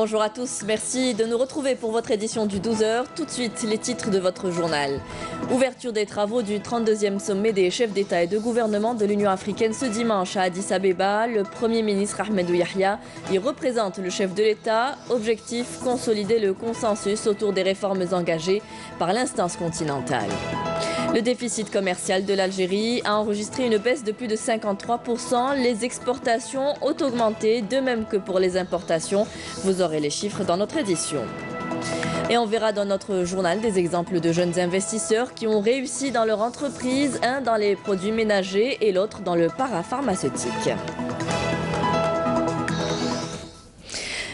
Bonjour à tous, merci de nous retrouver pour votre édition du 12h. Tout de suite, les titres de votre journal. Ouverture des travaux du 32e sommet des chefs d'État et de gouvernement de l'Union africaine ce dimanche à Addis Abeba. Le Premier ministre Ahmedou Yahya y représente le chef de l'État. Objectif, consolider le consensus autour des réformes engagées par l'instance continentale. Le déficit commercial de l'Algérie a enregistré une baisse de plus de 53%. Les exportations ont augmenté, de même que pour les importations. Vous aurez les chiffres dans notre édition. Et on verra dans notre journal des exemples de jeunes investisseurs qui ont réussi dans leur entreprise, un dans les produits ménagers et l'autre dans le parapharmaceutique.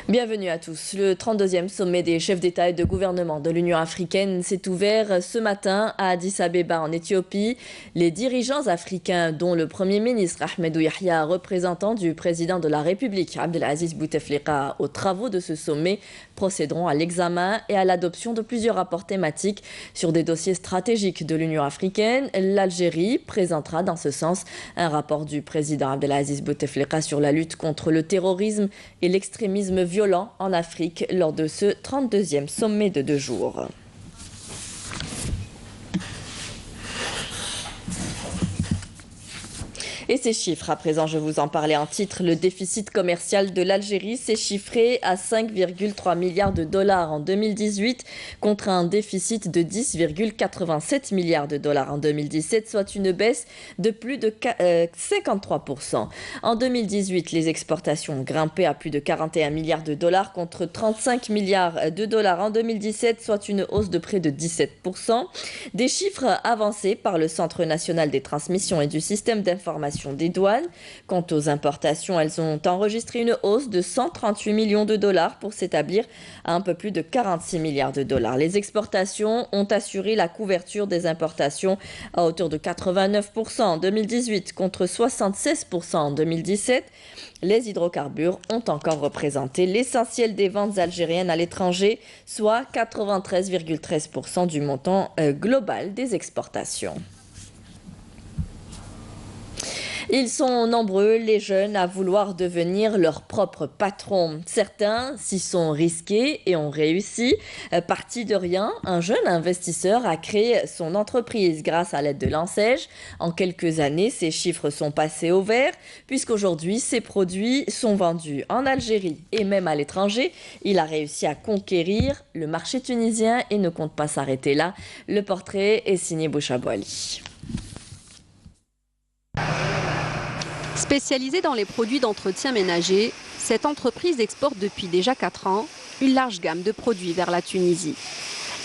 Bienvenue à tous. Le 32e sommet des chefs d'État et de gouvernement de l'Union africaine s'est ouvert ce matin à Addis Abeba en Éthiopie. Les dirigeants africains, dont le Premier ministre Ahmedou Yahya, représentant du président de la République Abdelaziz Bouteflika aux travaux de ce sommet, procéderont à l'examen et à l'adoption de plusieurs rapports thématiques sur des dossiers stratégiques de l'Union africaine. L'Algérie présentera dans ce sens un rapport du président Abdelaziz Bouteflika sur la lutte contre le terrorisme et l'extrémisme violent en Afrique lors de ce 32e sommet de 2 jours. Et ces chiffres, à présent, je vous en parlais en titre. Le déficit commercial de l'Algérie s'est chiffré à 5,3 milliards de dollars en 2018 contre un déficit de 10,87 milliards de dollars en 2017, soit une baisse de plus de 53%. En 2018, les exportations ont grimpé à plus de 41 milliards de dollars contre 35 milliards de dollars en 2017, soit une hausse de près de 17%. Des chiffres avancés par le Centre national des transmissions et du système d'information des douanes. Quant aux importations, elles ont enregistré une hausse de 138 millions de dollars pour s'établir à un peu plus de 46 milliards de dollars. Les exportations ont assuré la couverture des importations à hauteur de 89% en 2018 contre 76% en 2017. Les hydrocarbures ont encore représenté l'essentiel des ventes algériennes à l'étranger, soit 93,13% du montant global des exportations. Ils sont nombreux, les jeunes, à vouloir devenir leur propre patron. Certains s'y sont risqués et ont réussi. Parti de rien, un jeune investisseur a créé son entreprise grâce à l'aide de l'ANSEJ. En quelques années, ses chiffres sont passés au vert, puisqu'aujourd'hui, ses produits sont vendus en Algérie et même à l'étranger. Il a réussi à conquérir le marché tunisien et ne compte pas s'arrêter là. Le portrait est signé Bouchabouali. Spécialisée dans les produits d'entretien ménager, cette entreprise exporte depuis déjà 4 ans une large gamme de produits vers la Tunisie.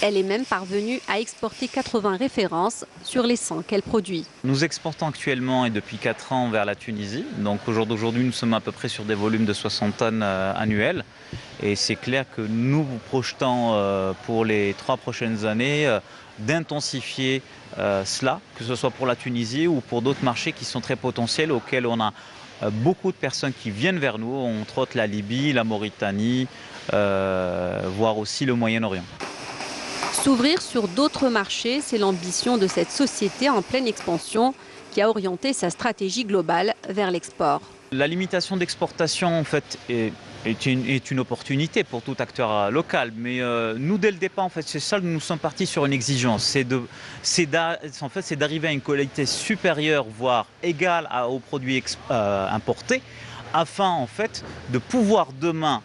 Elle est même parvenue à exporter 80 références sur les 100 qu'elle produit. Nous exportons actuellement et depuis 4 ans vers la Tunisie. Donc aujourd'hui, nous sommes à peu près sur des volumes de 60 tonnes annuels. Et c'est clair que nous vous projetons pour les 3 prochaines années d'intensifier cela, que ce soit pour la Tunisie ou pour d'autres marchés qui sont très potentiels, auxquels on a beaucoup de personnes qui viennent vers nous, entre autres la Libye, la Mauritanie, voire aussi le Moyen-Orient. S'ouvrir sur d'autres marchés, c'est l'ambition de cette société en pleine expansion qui a orienté sa stratégie globale vers l'export. La limitation d'exportation en fait est une opportunité pour tout acteur local, mais nous dès le départ en fait c'est ça que nous sommes partis sur une exigence, c'est d'arriver à une qualité supérieure voire égale aux produits importés, afin en fait de pouvoir demain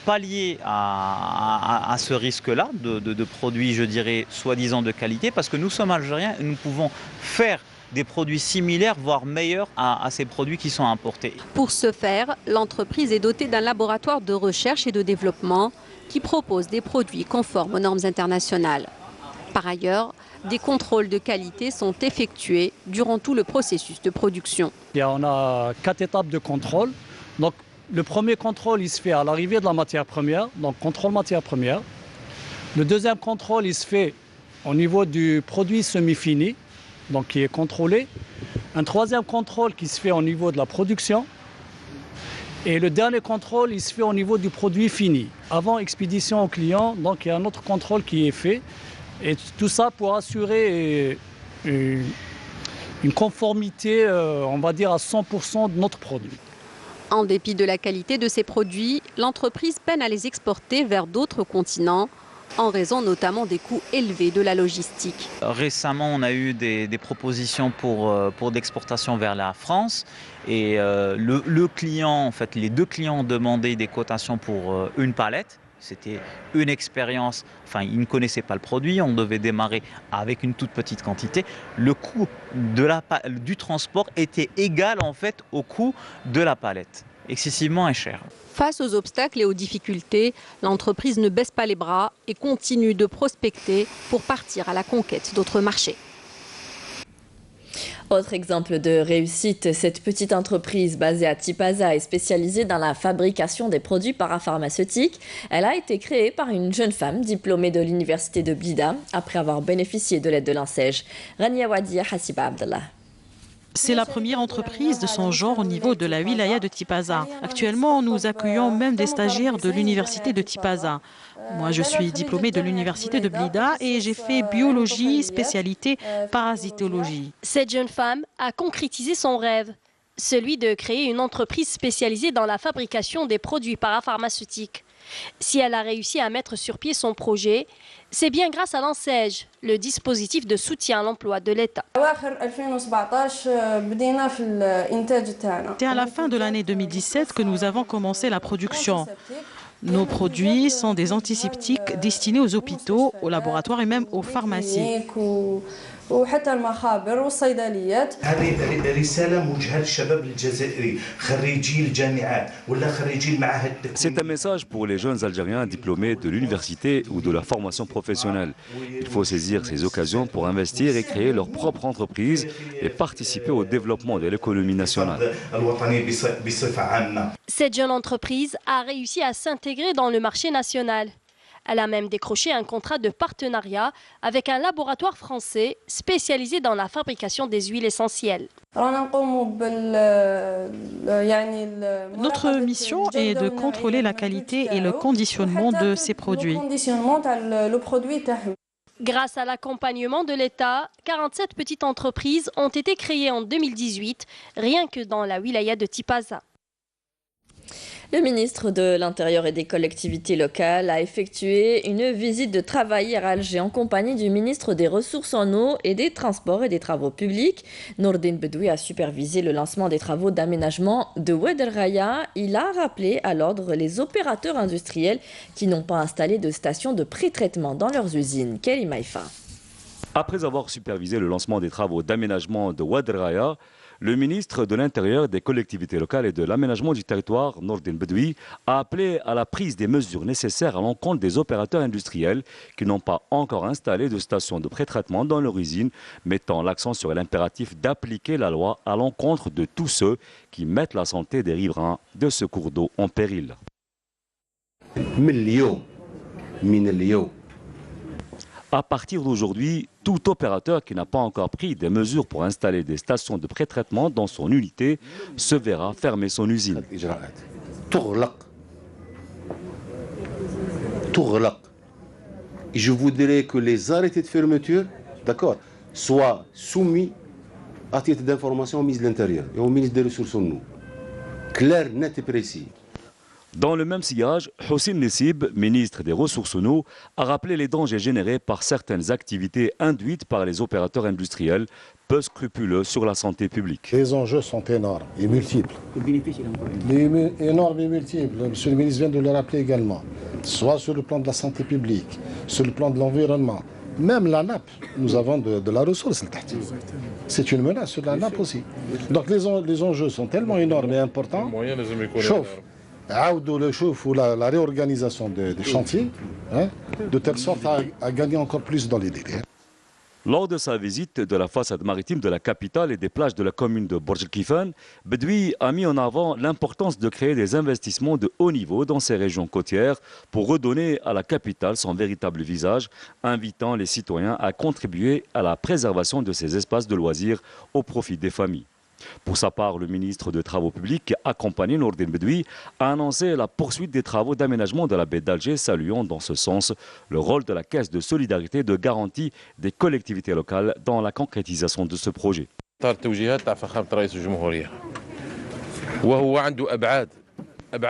pallier à ce risque-là de produits, je dirais, soi-disant de qualité, parce que nous sommes algériens et nous pouvons faire des produits similaires, voire meilleurs à ces produits qui sont importés. Pour ce faire, l'entreprise est dotée d'un laboratoire de recherche et de développement qui propose des produits conformes aux normes internationales. Par ailleurs, des contrôles de qualité sont effectués durant tout le processus de production. On a 4 étapes de contrôle. Donc, le premier contrôle, il se fait à l'arrivée de la matière première, donc contrôle matière première. Le deuxième contrôle, il se fait au niveau du produit semi-fini, donc qui est contrôlé. Un troisième contrôle qui se fait au niveau de la production. Et le dernier contrôle, il se fait au niveau du produit fini. Avant expédition au client, donc il y a un autre contrôle qui est fait. Et tout ça pour assurer une conformité, on va dire, à 100% de notre produit. En dépit de la qualité de ses produits, l'entreprise peine à les exporter vers d'autres continents, en raison notamment des coûts élevés de la logistique. Récemment, on a eu des propositions pour d'exportation vers la France et le client, en fait, les deux clients ont demandé des cotations pour une palette. C'était une expérience, enfin ils ne connaissaient pas le produit, on devait démarrer avec une toute petite quantité. Le coût du transport était égal en fait au coût de la palette, excessivement cher. Face aux obstacles et aux difficultés, l'entreprise ne baisse pas les bras et continue de prospecter pour partir à la conquête d'autres marchés. Autre exemple de réussite, cette petite entreprise basée à Tipaza est spécialisée dans la fabrication des produits parapharmaceutiques. Elle a été créée par une jeune femme diplômée de l'université de Blida après avoir bénéficié de l'aide de l'INSEJ. Rania Wadia Hassiba Abdallah. C'est la première entreprise de son genre au niveau de la wilaya de Tipaza. Actuellement, nous accueillons même des stagiaires de l'université de Tipaza. Moi, je suis diplômée de l'université de Blida et j'ai fait biologie, spécialité parasitologie. Cette jeune femme a concrétisé son rêve, celui de créer une entreprise spécialisée dans la fabrication des produits parapharmaceutiques. Si elle a réussi à mettre sur pied son projet, c'est bien grâce à l'INSEJ, le dispositif de soutien à l'emploi de l'État. C'est à la fin de l'année 2017 que nous avons commencé la production. Nos produits sont des antiseptiques destinés aux hôpitaux, aux laboratoires et même aux pharmacies. C'est un message pour les jeunes Algériens diplômés de l'université ou de la formation professionnelle. Il faut saisir ces occasions pour investir et créer leur propre entreprise et participer au développement de l'économie nationale. Cette jeune entreprise a réussi à s'intégrer dans le marché national. Elle a même décroché un contrat de partenariat avec un laboratoire français spécialisé dans la fabrication des huiles essentielles. Notre mission est de contrôler la qualité et le conditionnement de ces produits. Grâce à l'accompagnement de l'État, 47 petites entreprises ont été créées en 2018, rien que dans la wilaya de Tipaza. Le ministre de l'Intérieur et des collectivités locales a effectué une visite de travail hier à Alger en compagnie du ministre des Ressources en eau et des Transports et des Travaux publics. Nourdine Bedoui a supervisé le lancement des travaux d'aménagement de Oued El Raya. Il a rappelé à l'ordre les opérateurs industriels qui n'ont pas installé de station de pré-traitement dans leurs usines. Kelly Maïfa. Après avoir supervisé le lancement des travaux d'aménagement de Oued El Raya, le ministre de l'Intérieur, des collectivités locales et de l'aménagement du territoire, Nourdine Bedoui, a appelé à la prise des mesures nécessaires à l'encontre des opérateurs industriels qui n'ont pas encore installé de station de pré-traitement dans leur usine, mettant l'accent sur l'impératif d'appliquer la loi à l'encontre de tous ceux qui mettent la santé des riverains de ce cours d'eau en péril. À partir d'aujourd'hui, tout opérateur qui n'a pas encore pris des mesures pour installer des stations de pré-traitement dans son unité se verra fermer son usine. Et je voudrais que les arrêtés de fermeture, d'accord, soient soumis à titre d'information au ministre de l'Intérieur et au ministre des Ressources en eau. Clair, net et précis. Dans le même sillage, Houssine Nessib, ministre des Ressources en eau, a rappelé les dangers générés par certaines activités induites par les opérateurs industriels, peu scrupuleux sur la santé publique. Les enjeux sont énormes et multiples. Énormes et multiples. Monsieur le ministre vient de le rappeler également. Soit sur le plan de la santé publique, sur le plan de l'environnement. Même la nappe, nous avons de la ressource. C'est une menace sur la nappe aussi. Donc les enjeux sont tellement énormes et importants. Chauffe. Le chauffe ou la réorganisation des chantiers, hein, de telle sorte à gagner encore plus dans les délais. Lors de sa visite de la façade maritime de la capitale et des plages de la commune de Bourj el-Kifan, Bedoui a mis en avant l'importance de créer des investissements de haut niveau dans ces régions côtières pour redonner à la capitale son véritable visage, invitant les citoyens à contribuer à la préservation de ces espaces de loisirs au profit des familles. Pour sa part, le ministre des Travaux publics, accompagné Nourdine Bedoui, a annoncé la poursuite des travaux d'aménagement de la baie d'Alger, saluant dans ce sens le rôle de la Caisse de solidarité de garantie des collectivités locales dans la concrétisation de ce projet.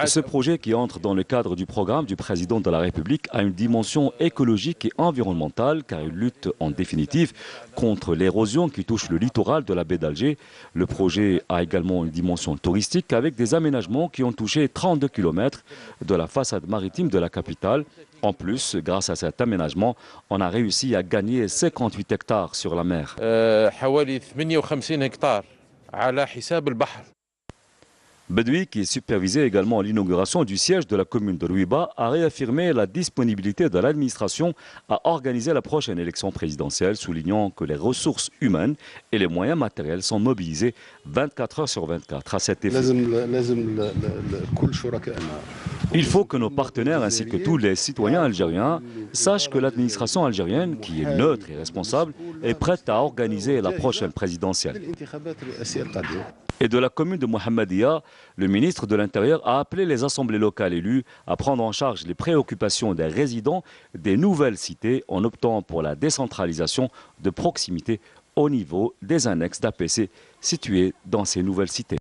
Ce projet qui entre dans le cadre du programme du président de la République a une dimension écologique et environnementale car il lutte en définitive contre l'érosion qui touche le littoral de la baie d'Alger. Le projet a également une dimension touristique avec des aménagements qui ont touché 32 km de la façade maritime de la capitale. En plus, grâce à cet aménagement, on a réussi à gagner 58 hectares sur la mer. Bedoui, qui supervisait également l'inauguration du siège de la commune de Rouiba, a réaffirmé la disponibilité de l'administration à organiser la prochaine élection présidentielle, soulignant que les ressources humaines et les moyens matériels sont mobilisés 24 heures sur 24 à cet effet. Il faut que nos partenaires ainsi que tous les citoyens algériens sachent que l'administration algérienne, qui est neutre et responsable, est prête à organiser la prochaine présidentielle. Et de la commune de Mohammedia, le ministre de l'Intérieur a appelé les assemblées locales élues à prendre en charge les préoccupations des résidents des nouvelles cités en optant pour la décentralisation de proximité au niveau des annexes d'APC situées dans ces nouvelles cités.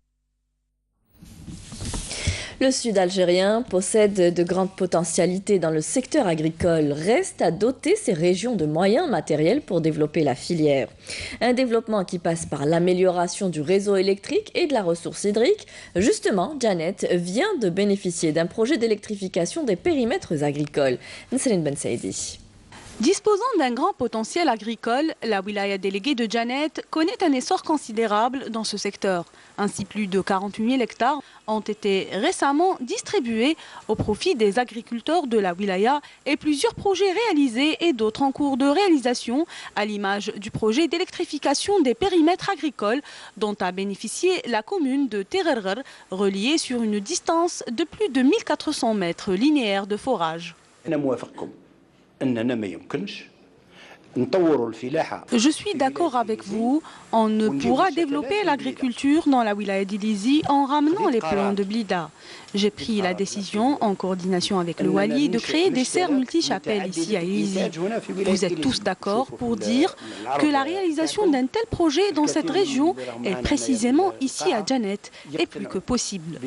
Le sud algérien possède de grandes potentialités dans le secteur agricole. Reste à doter ces régions de moyens matériels pour développer la filière. Un développement qui passe par l'amélioration du réseau électrique et de la ressource hydrique. Justement, Janet vient de bénéficier d'un projet d'électrification des périmètres agricoles. Nsrine Ben Saïdi. Disposant d'un grand potentiel agricole, la wilaya déléguée de Janet connaît un essor considérable dans ce secteur. Ainsi, plus de 48 000 hectares ont été récemment distribués au profit des agriculteurs de la wilaya et plusieurs projets réalisés et d'autres en cours de réalisation, à l'image du projet d'électrification des périmètres agricoles dont a bénéficié la commune de Tererger, reliée sur une distance de plus de 1400 mètres linéaires de forage. Je suis d'accord avec vous, on ne pourra développer l'agriculture dans la wilaya d'Ilizi en ramenant les plans de Blida. J'ai pris la décision, en coordination avec le Wali, de créer des serres multi-chapelles ici à Ilizi. Vous êtes tous d'accord pour dire que la réalisation d'un tel projet dans cette région, et précisément ici à Janet, est plus que possible.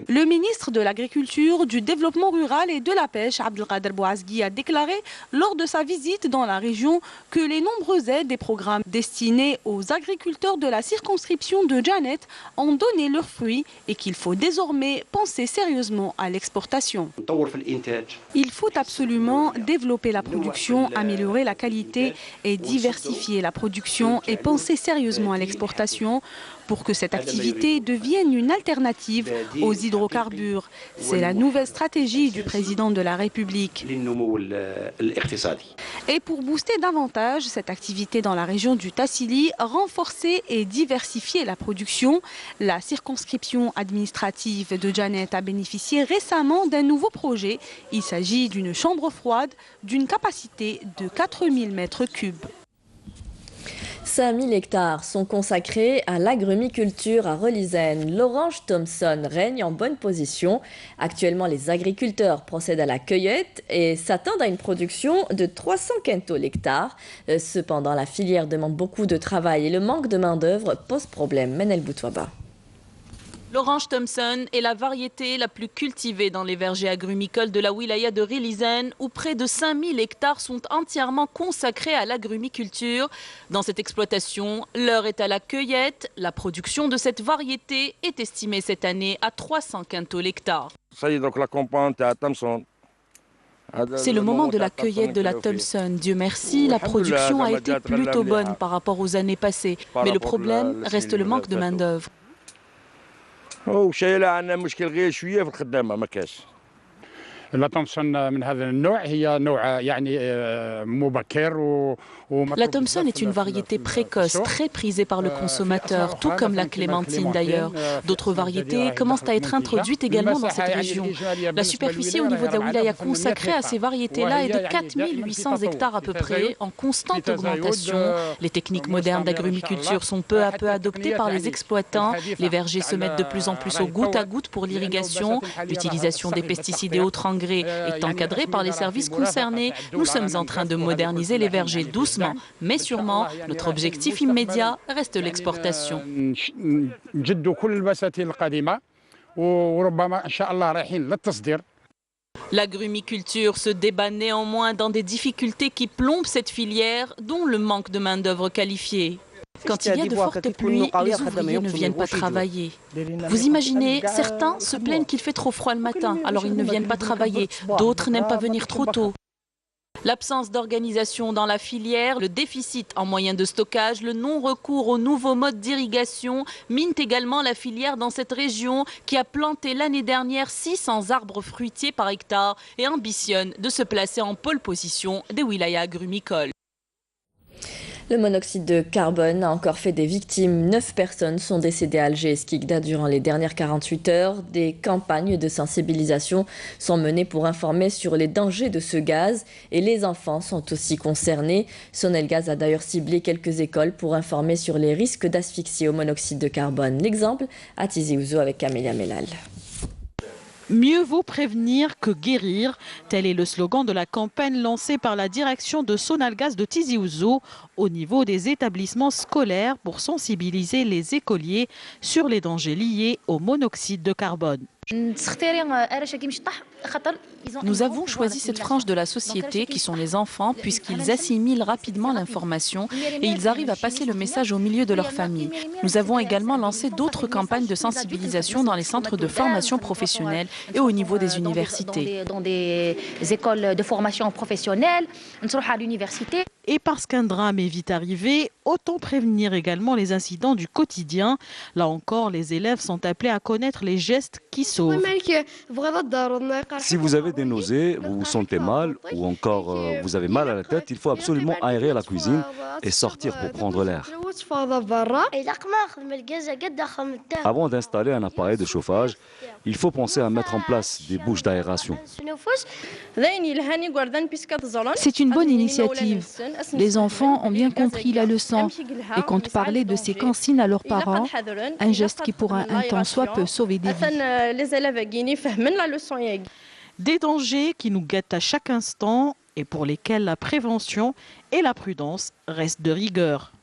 Le ministre de l'Agriculture, du Développement rural et de la Pêche, Abdelkader Bouazgui, a déclaré lors de sa visite dans la région que les nombreuses aides et programmes destinés aux agriculteurs de la circonscription de Janet ont donné leurs fruits et qu'il faut désormais penser sérieusement à l'exportation. Il faut absolument développer la production, améliorer la qualité et diversifier la production et penser sérieusement à l'exportation pour que cette activité devienne une alternative aux hydrocarbures. C'est la nouvelle stratégie du président de la République. Et pour booster davantage cette activité dans la région du Tassili, renforcer et diversifier la production, la circonscription administrative de Janet a bénéficié récemment d'un nouveau projet. Il s'agit d'une chambre froide d'une capacité de 4000 mètres cubes. 5000 hectares sont consacrés à l'agrumiculture à Relizène. L'orange Thomson règne en bonne position. Actuellement, les agriculteurs procèdent à la cueillette et s'attendent à une production de 300 quintaux l'hectare. Cependant, la filière demande beaucoup de travail et le manque de main-d'œuvre pose problème. Menel Boutouaba. L'orange Thomson est la variété la plus cultivée dans les vergers agrumicoles de la wilaya de Relizène, où près de 5000 hectares sont entièrement consacrés à l'agrumiculture. Dans cette exploitation, l'heure est à la cueillette. La production de cette variété est estimée cette année à 300 quintaux l'hectare. C'est le moment de la cueillette de la Thomson. Dieu merci, la production a été plutôt bonne par rapport aux années passées. Mais le problème reste le manque de main-d'œuvre. La Thomson est une variété précoce, très prisée par le consommateur, tout comme la clémentine d'ailleurs. D'autres variétés commencent à être introduites également dans cette région. La superficie au niveau de la wilaya consacrée à ces variétés-là est de 4800 hectares à peu près, en constante augmentation. Les techniques modernes d'agrumiculture sont peu à peu adoptées par les exploitants. Les vergers se mettent de plus en plus au goutte à goutte pour l'irrigation. L'utilisation des pesticides et autres engrais engrais est encadré par les services concernés. Nous sommes en train de moderniser les vergers doucement, mais sûrement. Notre objectif immédiat reste l'exportation. L'agrumiculture se débat néanmoins dans des difficultés qui plombent cette filière, dont le manque de main-d'œuvre qualifiée. Quand il y a de fortes pluies, les ouvriers ne viennent pas travailler. Vous imaginez, certains se plaignent qu'il fait trop froid le matin, alors ils ne viennent pas travailler. D'autres n'aiment pas venir trop tôt. L'absence d'organisation dans la filière, le déficit en moyens de stockage, le non-recours aux nouveaux modes d'irrigation minent également la filière dans cette région qui a planté l'année dernière 600 arbres fruitiers par hectare et ambitionne de se placer en pole position des wilayas agrumicoles. Le monoxyde de carbone a encore fait des victimes. 9 personnes sont décédées à Alger et Skikda durant les dernières 48 heures. Des campagnes de sensibilisation sont menées pour informer sur les dangers de ce gaz et les enfants sont aussi concernés. Sonelgaz a d'ailleurs ciblé quelques écoles pour informer sur les risques d'asphyxie au monoxyde de carbone. L'exemple à Tizi Ouzou avec Camélia Mellal. Mieux vaut prévenir que guérir. Tel est le slogan de la campagne lancée par la direction de Sonelgaz de Tizi Ouzou au niveau des établissements scolaires pour sensibiliser les écoliers sur les dangers liés au monoxyde de carbone. Nous avons choisi cette frange de la société qui sont les enfants puisqu'ils assimilent rapidement l'information et ils arrivent à passer le message au milieu de leur famille. Nous avons également lancé d'autres campagnes de sensibilisation dans les centres de formation professionnelle et au niveau des universités. Dans des écoles de formation professionnelle, à l'université. Et parce qu'un drame est vite arrivé, autant prévenir également les incidents du quotidien. Là encore, les élèves sont appelés à connaître les gestes qui sauvent. Si vous avez des nausées, vous vous sentez mal ou encore vous avez mal à la tête, il faut absolument aérer la cuisine et sortir pour prendre l'air. Avant d'installer un appareil de chauffage, il faut penser à mettre en place des bouches d'aération. C'est une bonne initiative. Les enfants ont bien compris la leçon et comptent parler de ces consignes à leurs parents, un geste qui pourra un temps soit peu sauver des vies. Des dangers qui nous guettent à chaque instant et pour lesquels la prévention et la prudence restent de rigueur.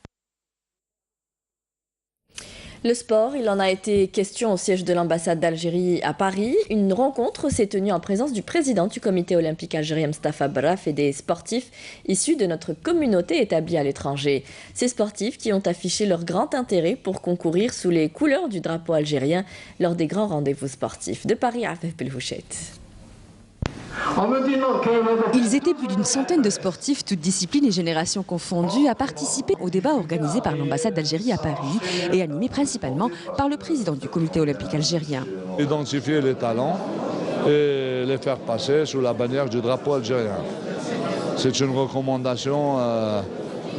Le sport, il en a été question au siège de l'ambassade d'Algérie à Paris. Une rencontre s'est tenue en présence du président du comité olympique algérien Mstafa Braf et des sportifs issus de notre communauté établie à l'étranger. Ces sportifs qui ont affiché leur grand intérêt pour concourir sous les couleurs du drapeau algérien lors des grands rendez-vous sportifs. De Paris à Afef Belhouchet. Ils étaient plus d'une centaine de sportifs, toutes disciplines et générations confondues, à participer au débat organisé par l'ambassade d'Algérie à Paris et animé principalement par le président du comité olympique algérien. Identifier les talents et les faire passer sous la bannière du drapeau algérien. C'est une recommandation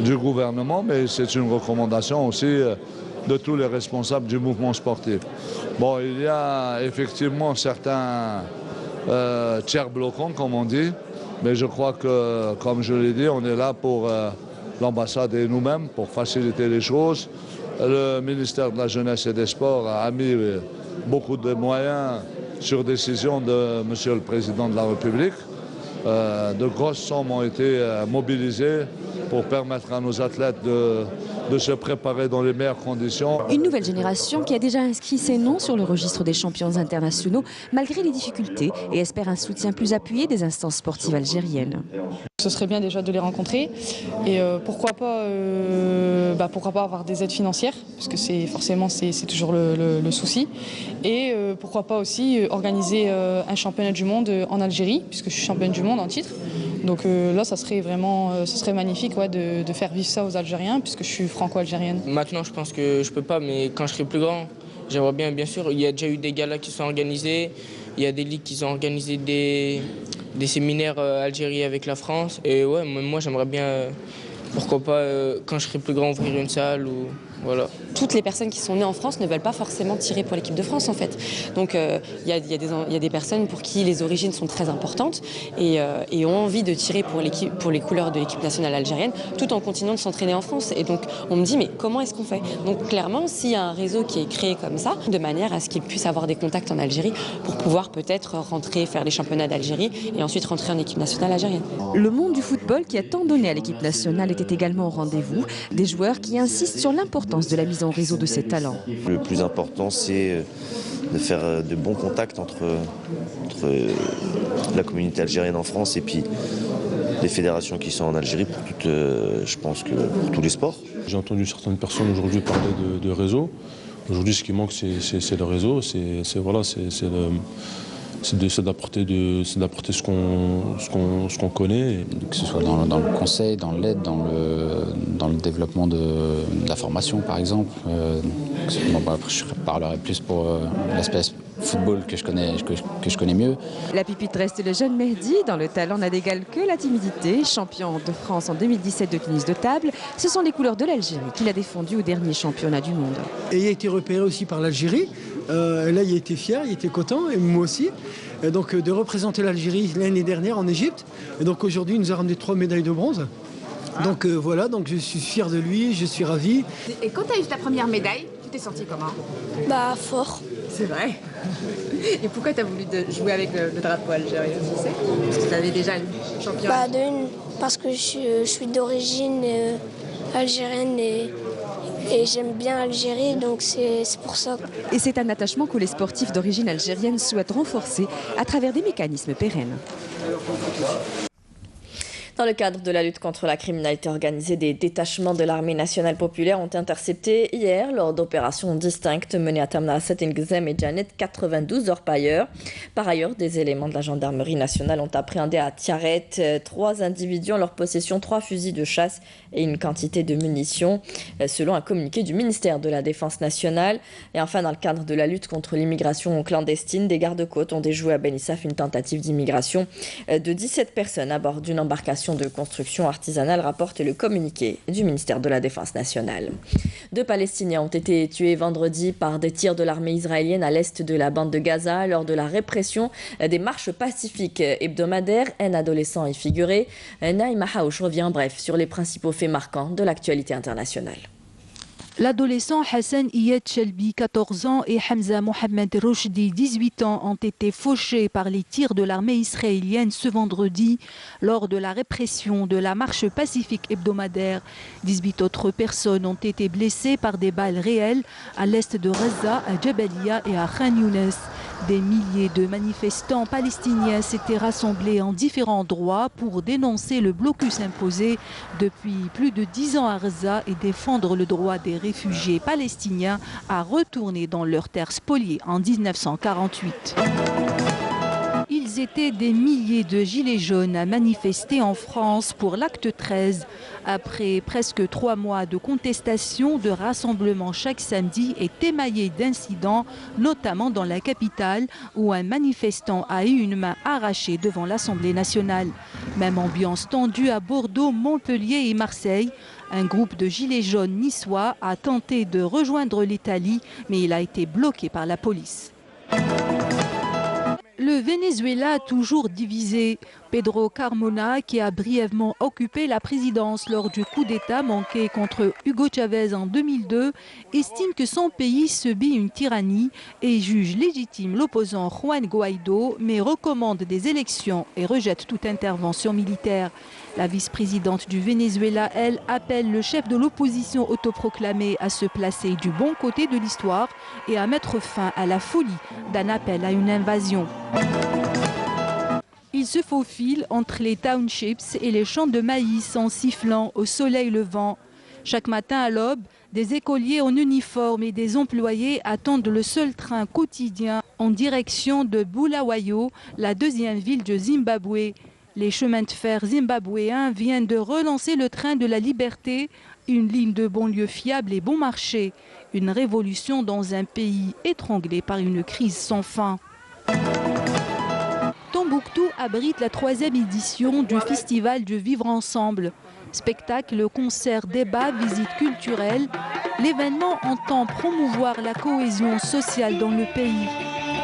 du gouvernement, mais c'est une recommandation aussi de tous les responsables du mouvement sportif. Bon, il y a effectivement certains tiers bloquants, comme on dit, mais je crois que, comme je l'ai dit, on est là pour l'ambassade et nous-mêmes, pour faciliter les choses. Le ministère de la Jeunesse et des Sports a mis beaucoup de moyens sur décision de Monsieur le Président de la République. De grosses sommes ont été mobilisées pour permettre à nos athlètes de se préparer dans les meilleures conditions. Une nouvelle génération qui a déjà inscrit ses noms sur le registre des champions internationaux malgré les difficultés et espère un soutien plus appuyé des instances sportives algériennes. Ce serait bien déjà de les rencontrer et pourquoi pas avoir des aides financières, parce que c'est toujours le souci. Et pourquoi pas aussi organiser un championnat du monde en Algérie, puisque je suis championne du monde en titre. Donc là, ça serait magnifique de faire vivre ça aux Algériens, puisque je suis franco-algérienne. Maintenant, je pense que je peux pas, mais quand je serai plus grand, j'aimerais bien sûr. Il y a déjà eu des galas qui sont organisés, il y a des ligues qui ont organisé des séminaires Algérie avec la France. Et ouais, moi j'aimerais bien, pourquoi pas, quand je serai plus grand, ouvrir une salle ou Voilà. Toutes les personnes qui sont nées en France ne veulent pas forcément tirer pour l'équipe de France en fait. Donc il y a des personnes pour qui les origines sont très importantes et ont envie de tirer pour les couleurs de l'équipe nationale algérienne tout en continuant de s'entraîner en France. Et donc on me dit mais comment est-ce qu'on fait? Donc clairement s'il y a un réseau qui est créé comme ça, de manière à ce qu'ils puissent avoir des contacts en Algérie pour pouvoir peut-être rentrer, faire les championnats d'Algérie et ensuite rentrer en équipe nationale algérienne. Le monde du football qui a tant donné à l'équipe nationale était également au rendez-vous. Des joueurs qui insistent sur l'importance de la mise en réseau de ces talents. Le plus important, c'est de faire de bons contacts entre la communauté algérienne en France et puis les fédérations qui sont en Algérie pour je pense que pour tous les sports. J'ai entendu certaines personnes aujourd'hui parler de réseau. Aujourd'hui, ce qui manque, c'est le réseau, c'est d'apporter ce qu'on connaît. Que ce soit dans le conseil, dans l'aide, dans le développement de la formation par exemple. Après, je parlerai plus pour l'aspect football que je connais mieux. La pipite reste le jeune Mehdi. Dans le talent n'a d'égal que la timidité. Champion de France en 2017 de tennis de table, ce sont les couleurs de l'Algérie qu'il a défendu au dernier championnat du monde. Et il a été repéré aussi par l'Algérie. Là, il était fier, il était content, et moi aussi. Donc de représenter l'Algérie l'année dernière en Égypte. Et donc aujourd'hui, il nous a ramené 3 médailles de bronze. Donc voilà, donc je suis fier de lui, je suis ravi. Et quand tu as eu ta première médaille, tu t'es senti comment? Bah fort. C'est vrai. Et pourquoi tu as voulu jouer avec le drapeau algérien, tu sais? Parce que tu avais déjà une championne. Bah parce que je suis d'origine algérienne et j'aime bien l'Algérie, donc c'est pour ça. Et c'est un attachement que les sportifs d'origine algérienne souhaitent renforcer à travers des mécanismes pérennes. Dans le cadre de la lutte contre la criminalité organisée, des détachements de l'armée nationale populaire ont intercepté hier, lors d'opérations distinctes menées à Tamnasset, Ngzem et Janet, 92 orpailleurs. Par ailleurs, des éléments de la gendarmerie nationale ont appréhendé à Tiaret 3 individus en leur possession 3 fusils de chasse et une quantité de munitions, selon un communiqué du ministère de la Défense nationale. Et enfin, dans le cadre de la lutte contre l'immigration clandestine, des gardes-côtes ont déjoué à Benissaf une tentative d'immigration de 17 personnes à bord d'une embarcation de construction artisanale, rapporte le communiqué du ministère de la Défense nationale. 2 Palestiniens ont été tués vendredi par des tirs de l'armée israélienne à l'est de la bande de Gaza lors de la répression des marches pacifiques hebdomadaires. Un adolescent y figuré. Naïma Haouch revient en bref sur les principaux faits marquants de l'actualité internationale. L'adolescent Hassan Iyad Shelbi, 14 ans, et Hamza Mohamed Roshdi, 18 ans, ont été fauchés par les tirs de l'armée israélienne ce vendredi lors de la répression de la marche pacifique hebdomadaire. 18 autres personnes ont été blessées par des balles réelles à l'est de Gaza, à Jabalia et à Khan Younes. Des milliers de manifestants palestiniens s'étaient rassemblés en différents endroits pour dénoncer le blocus imposé depuis plus de 10 ans à Gaza et défendre le droit des réfugiés palestiniens à retourner dans leurs terres spoliées en 1948. Ils étaient des milliers de gilets jaunes à manifester en France pour l'acte 13. Après presque 3 mois de contestation, de rassemblements chaque samedi est émaillé d'incidents, notamment dans la capitale où un manifestant a eu une main arrachée devant l'Assemblée nationale. Même ambiance tendue à Bordeaux, Montpellier et Marseille. Un groupe de gilets jaunes niçois a tenté de rejoindre l'Italie, mais il a été bloqué par la police. Le Venezuela toujours divisé. Pedro Carmona, qui a brièvement occupé la présidence lors du coup d'État manqué contre Hugo Chavez en 2002, estime que son pays subit une tyrannie et juge légitime l'opposant Juan Guaido, mais recommande des élections et rejette toute intervention militaire. La vice-présidente du Venezuela, elle, appelle le chef de l'opposition autoproclamé à se placer du bon côté de l'histoire et à mettre fin à la folie d'un appel à une invasion. Il se faufile entre les townships et les champs de maïs en sifflant au soleil levant. Chaque matin à l'aube, des écoliers en uniforme et des employés attendent le seul train quotidien en direction de Bulawayo, la 2e ville de Zimbabwe. Les chemins de fer zimbabwéens viennent de relancer le train de la liberté, une ligne de banlieue fiable et bon marché. Une révolution dans un pays étranglé par une crise sans fin. Tombouctou abrite la 3e édition du Festival du Vivre Ensemble. Spectacles, concerts, débats, visites culturelles, l'événement entend promouvoir la cohésion sociale dans le pays.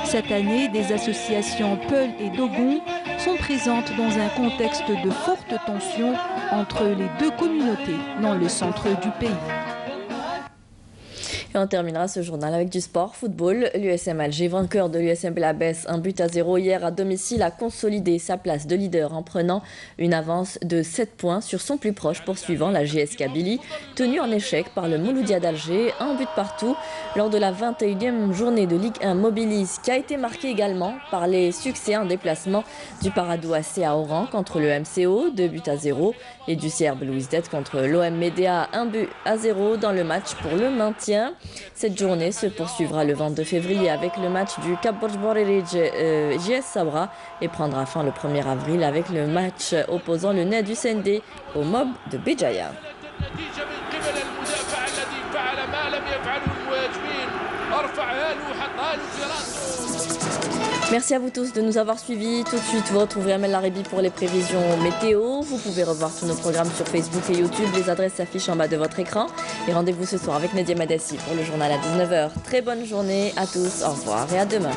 Cette année, des associations Peul et Dogon sont présentes dans un contexte de forte tension entre les deux communautés dans le centre du pays. Et on terminera ce journal avec du sport, football. L'USM Alger, vainqueur de l'USM Belabès, 1-0 hier à domicile, a consolidé sa place de leader en prenant une avance de 7 points sur son plus proche poursuivant, la GS Kabylie, tenu en échec par le Mouloudia d'Alger, 1 but partout lors de la 21e journée de Ligue 1 Mobilis, qui a été marquée également par les succès en déplacement du Paradou AC à Oran contre le MCO, 2-0, et du CR Belouizdad contre l'OM Médéa, 1-0 dans le match pour le maintien. Cette journée se poursuivra le 22 février avec le match du Cap Borj-Borerij JS Sabra et prendra fin le 1er avril avec le match opposant le NED du CND au MOB de Béjaïa. Merci à vous tous de nous avoir suivis. Tout de suite, vous retrouverez Amel Laribi pour les prévisions météo. Vous pouvez revoir tous nos programmes sur Facebook et YouTube. Les adresses s'affichent en bas de votre écran. Et rendez-vous ce soir avec Nadia Madassi pour le journal à 19h. Très bonne journée à tous. Au revoir et à demain.